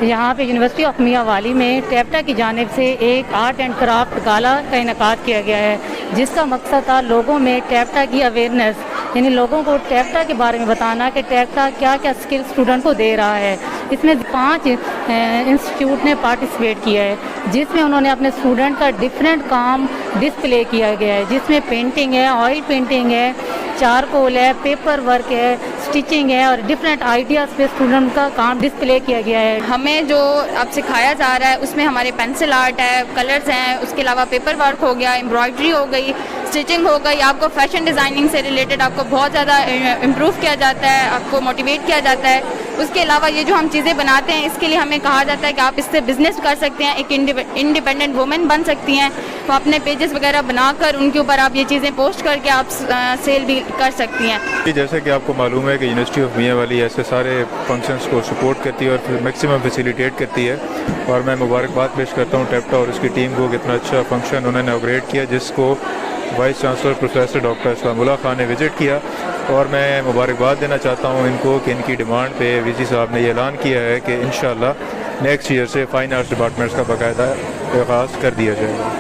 यहाँ पे university of मियां वाली में टैप्टा की जानिब से एक आर्ट एंड क्राफ्ट गाला का इनेकाद किया गया है, जिसका मकसद था लोगों में टैप्टा की अवेयरनेस, यानी लोगों को टैप्टा के बारे में बताना कि टैप्टा क्या क्या स्किल स्टूडेंट को दे रहा है। इसमें 5 इंस्टीट्यूट ने पार्टिसिपेट किया है, जिसमें उन्होंने अपने स्टूडेंट का डिफरेंट काम डिस्प्ले किया गया है, जिसमें पेंटिंग है, ऑयल पेंटिंग है, चारकोल है, पेपर वर्क है, स्टिचिंग है और डिफरेंट आइडियाज़ पे स्टूडेंट का काम डिस्प्ले किया गया है। हमें जो अब सिखाया जा रहा है उसमें हमारे पेंसिल आर्ट है, कलर्स हैं, उसके अलावा पेपर वर्क हो गया, एम्ब्रॉयडरी हो गई, स्टिचिंग हो गई। आपको फैशन डिज़ाइनिंग से रिलेटेड आपको बहुत ज़्यादा इम्प्रूव किया जाता है, आपको मोटिवेट किया जाता है। उसके अलावा ये जो हम चीज़ें बनाते हैं इसके लिए हमें कहा जाता है कि आप इससे बिज़नेस कर सकते हैं, एक इंडिपेंडेंट वुमेन बन सकती हैं। तो अपने पेजेस वगैरह बनाकर उनके ऊपर आप ये चीज़ें पोस्ट करके आप सेल भी कर सकती हैं। जैसे कि आपको मालूम है कि यूनिवर्सिटी ऑफ मियां वाली ऐसे सारे फंक्शंस को सपोर्ट करती है और मैक्सिमम फैसिलिटेट करती है, और मैं मुबारकबाद पेश करता हूँ टैप्टा और उसकी टीम को। कितना अच्छा फंक्शन उन्होंने इनॉग्रेट किया, जिसको vice chancellor professor doctor Islamullah Khan ने विज़िट किया। और मैं मुबारकबाद देना चाहता हूँ इनको कि इनकी डिमांड पे वीसी साहब ने ये ऐलान किया है कि इंशाल्लाह नेक्स्ट ईयर से फ़ाइन आर्ट्स डिपार्टमेंट्स का बाकायदा आगाज़ कर दिया जाएगा।